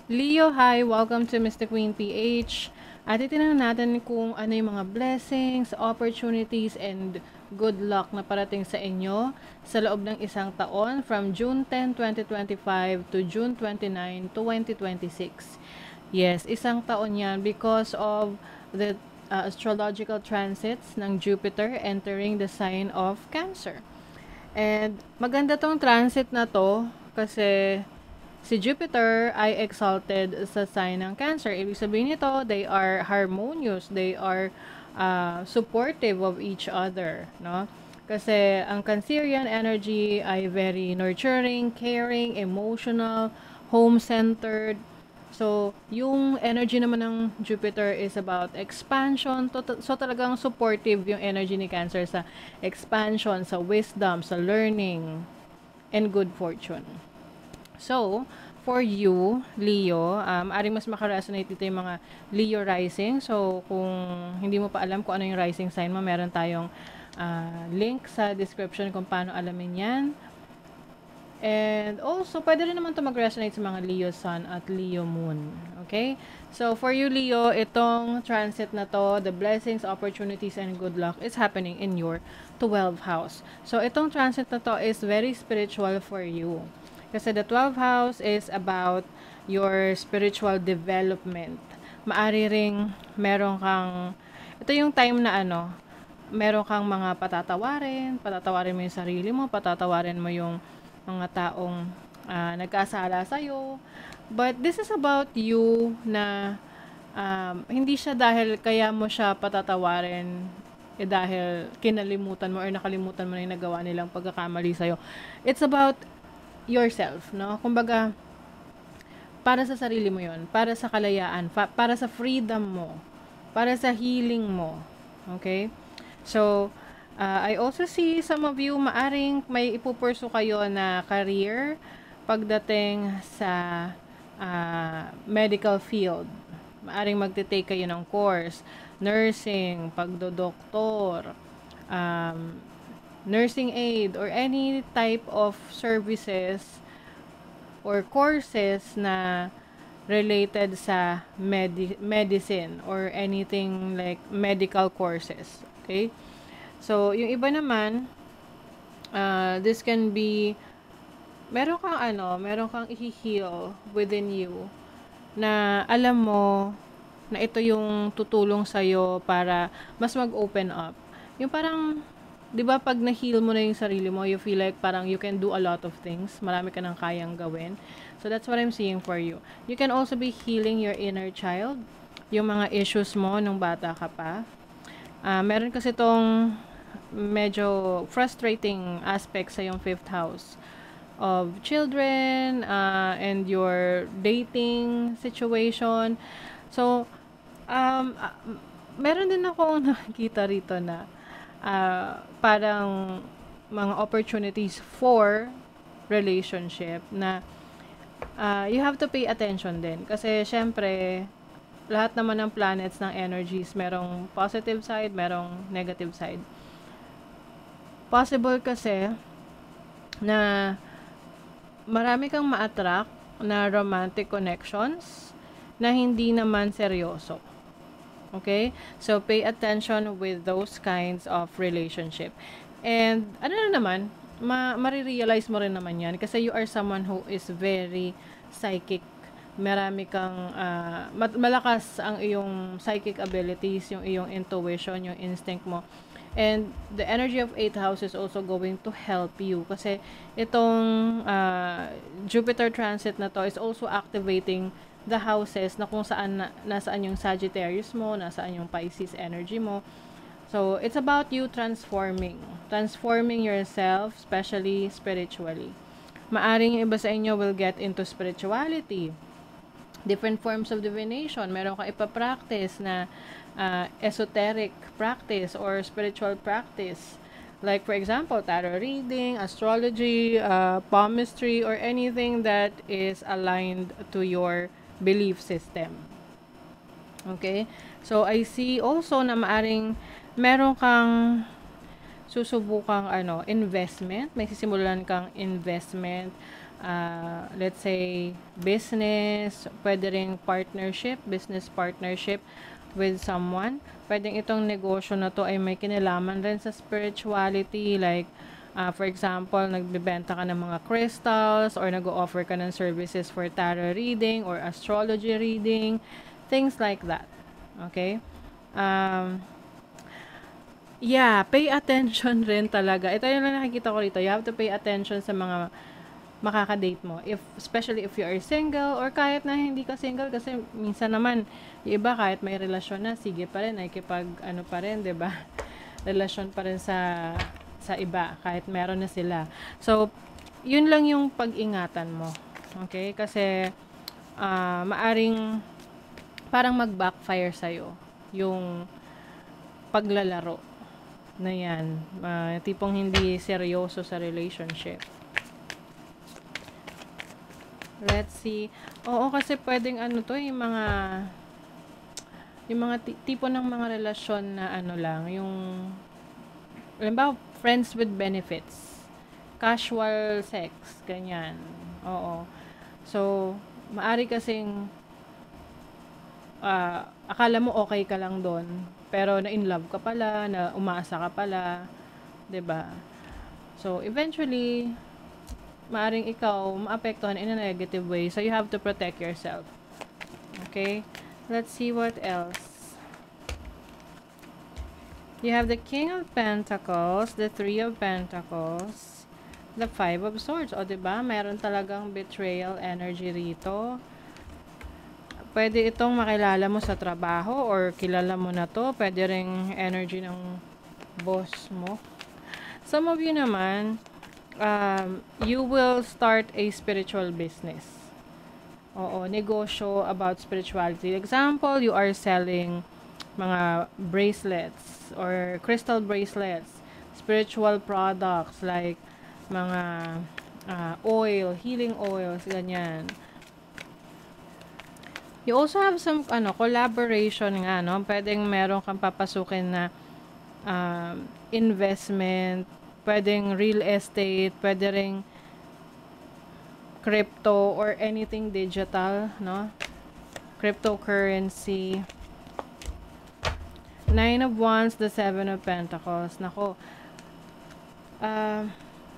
Leo, hi! Welcome to Mr. Queen PH. At itinanong natin kung ano yung mga blessings, opportunities, and good luck na parating sa inyo sa loob ng isang taon from June 10, 2025 to June 29, 2026. Yes, isang taon yan because of the astrological transits ng Jupiter entering the sign of Cancer. And maganda tong transit na to kasi si Jupiter ay exalted sa sign ng Cancer. Ibig sabihin nito, they are harmonious, they are supportive of each other, no? Kasi ang Cancerian energy ay very nurturing, caring, emotional, home-centered. So, yung energy naman ng Jupiter is about expansion. So, talagang supportive yung energy ni Cancer sa expansion, sa wisdom, sa learning, and good fortune. So, for you, Leo, aring mas makaresonate dito yung mga Leo rising. So, kung hindi mo pa alam kung ano yung rising sign mo, meron tayong link sa description kung paano alamin yan. And also, pwede rin naman ito mag-resonate sa mga Leo Sun at Leo Moon. Okay? So, for you, Leo, itong transit na to, the blessings, opportunities, and good luck is happening in your 12th house. So, itong transit na to is very spiritual for you. Kasi the 12th house is about your spiritual development. Maari ring meron kang, ito yung time na meron kang mga patatawarin mo yung sarili mo, patatawarin mo yung mga taong nagkasala sa'yo. But this is about you na hindi siya dahil kaya mo siya patatawarin dahil kinalimutan mo or nakalimutan mo na yung nagawa nilang pagkakamali sa'yo. It's about yourself, no? Kumbaga, para sa sarili mo yon, para sa kalayaan, para sa freedom mo, para sa healing mo. Okay? So, I also see some of you maaring may ipupursu kayo na career pagdating sa medical field. Maaring magte-take kayo ng course, nursing, pagdodoktor, nursing aid, or any type of services or courses na related sa medicine or anything like medical courses. Okay? So, yung iba naman, this can be, meron kang i-heal within you na alam mo na ito yung tutulong sa'yo para mas mag-open up. Yung parang, di ba pag na-heal mo na yung sarili mo, you feel like parang you can do a lot of things. Marami ka nang kayang gawin. So, that's what I'm seeing for you. You can also be healing your inner child. Yung mga issues mo nung bata ka pa. Meron kasi itong medyo frustrating aspect sa yung 5th house of children and your dating situation. So, meron din ako nakikita rito na parang mga opportunities for relationship na you have to pay attention din. Kasi, syempre, lahat naman ng planets ng energies, merong positive side, merong negative side. Possible kasi na marami kang ma-attract na romantic connections na hindi naman seryoso. Okay? So, pay attention with those kinds of relationship. And, marirealize mo rin naman yan kasi you are someone who is very psychic. Marami kang, malakas ang iyong psychic abilities, yung iyong intuition, yung instinct mo. And the energy of 8th house is also going to help you kasi itong Jupiter transit na to is also activating the houses na kung saan nasaan yung Sagittarius mo, nasaan yung Pisces energy mo. So, it's about you transforming yourself, especially spiritually. Maaring yung iba sa inyo will get into spirituality, different forms of divination. Meron kang ipapractice na esoteric practice or spiritual practice. Like, for example, tarot reading, astrology, palmistry, or anything that is aligned to your belief system. Okay? So, I see also na maaring meron kang susubukang investment. May sisimulan kang investment let's say, business, pwede ring partnership, business partnership with someone. Pwedeng itong negosyo na to ay may kinalaman rin sa spirituality, like, for example, nagbebenta ka ng mga crystals or nag-o-offer ka ng services for tarot reading or astrology reading, things like that. Okay? Yeah, pay attention rin talaga. Ito yung nakikita ko rito. You have to pay attention sa mga makaka-date mo. Especially if you are single or kahit na hindi ka single, kasi minsan naman, yung iba kahit may relasyon na, sige pa rin, ano pa rin, 'di ba? Relasyon pa rin sa iba kahit meron na sila. So, yun lang yung pag-ingatan mo. Okay? Kasi maaring parang mag-backfire sa'yo yung paglalaro na yan. Tipong hindi seryoso sa relationship. Let's see. Oo, kasi pwedeng ano to, yung mga tipo ng mga relasyon na ano lang, yung halimbawa, friends with benefits, casual sex, ganyan. Oo. So, maari kasing akala mo okay ka lang doon, pero na in love ka pala, na umaasa ka pala, 'di ba? So, eventually, maaring ikaw maapektuhan in a negative way. So, you have to protect yourself. Okay? Let's see what else. You have the King of Pentacles, the Three of Pentacles, the Five of Swords. O, diba? Meron talagang betrayal energy rito. Pwede itong makilala mo sa trabaho or kilala mo na to. Pwede ring energy ng boss mo. Some of you naman, you will start a spiritual business. Oo, negosyo about spirituality. Example, you are selling mga bracelets or crystal bracelets, spiritual products like mga oil, healing oils, ganyan. You also have some collaboration nga, no? Pwedeng meron kang papasukin na investment, pwedeng real estate, pwede ring crypto or anything digital, no? Cryptocurrency. Nine of Wands, the Seven of Pentacles. Nako,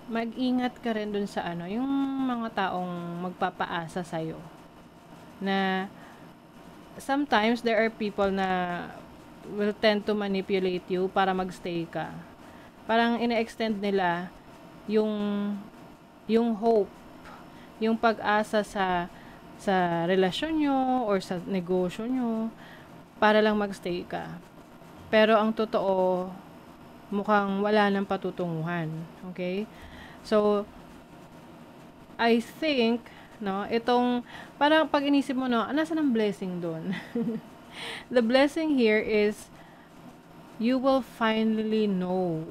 mag-ingat ka rin dun sa yung mga taong magpapaasa sa'yo. Na sometimes there are people na will tend to manipulate you para magstay ka. Parang ina-extend nila yung hope, yung pag-asa sa relasyon nyo or sa negosyo nyo para lang magstay ka. Pero ang totoo, mukhang wala nang patutunguhan. Okay? So, I think, no, itong, parang pag inisip mo, no, nasa ng blessing doon? The blessing here is, you will finally know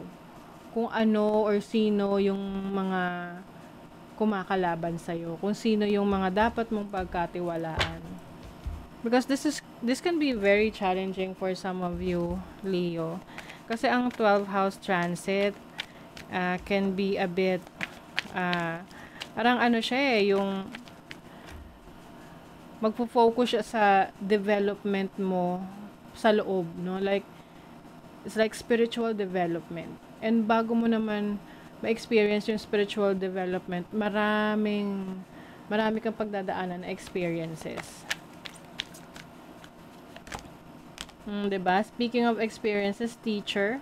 kung ano or sino yung mga kumakalaban sa'yo, kung sino yung mga dapat mong pagkatiwalaan. Because this can be very challenging for some of you, Leo. Kasi ang 12th house transit can be a bit parang siya yung magfo-focus siya sa development mo sa loob, no? Like, it's like spiritual development. And bago mo naman ma-experience yung spiritual development, marami kang pagdadaanan na experiences. Diba? Speaking of experiences, teacher,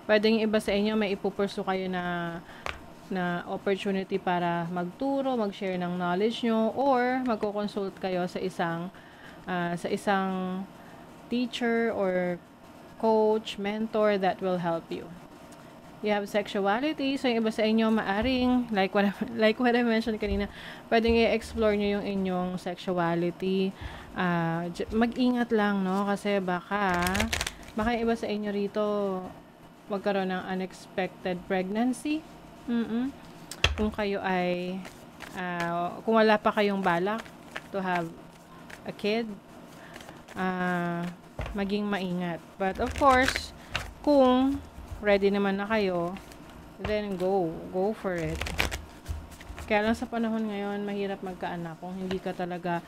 pwedeng iba sa inyo may ipupursu kayo na opportunity para magturo, mag-share ng knowledge nyo, or magko-consult kayo sa isang teacher or coach, mentor that will help you. You have sexuality, so yung iba sa inyo maaring, like what I mentioned kanina, pwedeng i-explore nyo yung inyong sexuality. Mag-ingat lang, no? Kasi baka yung iba sa inyo rito magkaroon ng unexpected pregnancy. Kung kayo ay kung wala pa kayong balak to have a kid, maging maingat. But of course, kung ready naman na kayo, then go for it. Kaya lang sa panahon ngayon, mahirap magkaanak kung hindi ka talaga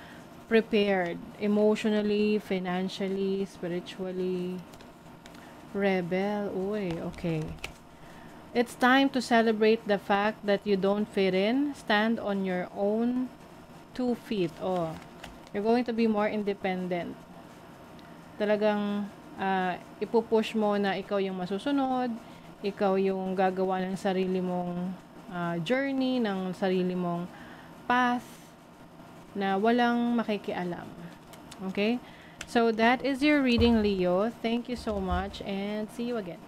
prepared emotionally, financially, spiritually. Rebel. Uy, okay. It's time to celebrate the fact that you don't fit in. Stand on your own 2 feet. Oh, you're going to be more independent. Talagang ipupush mo na ikaw yung masusunod, ikaw yung gagawa ng sarili mong journey, ng sarili mong path na walang makikialam. Okay? So that is your reading, Leo. Thank you so much and see you again.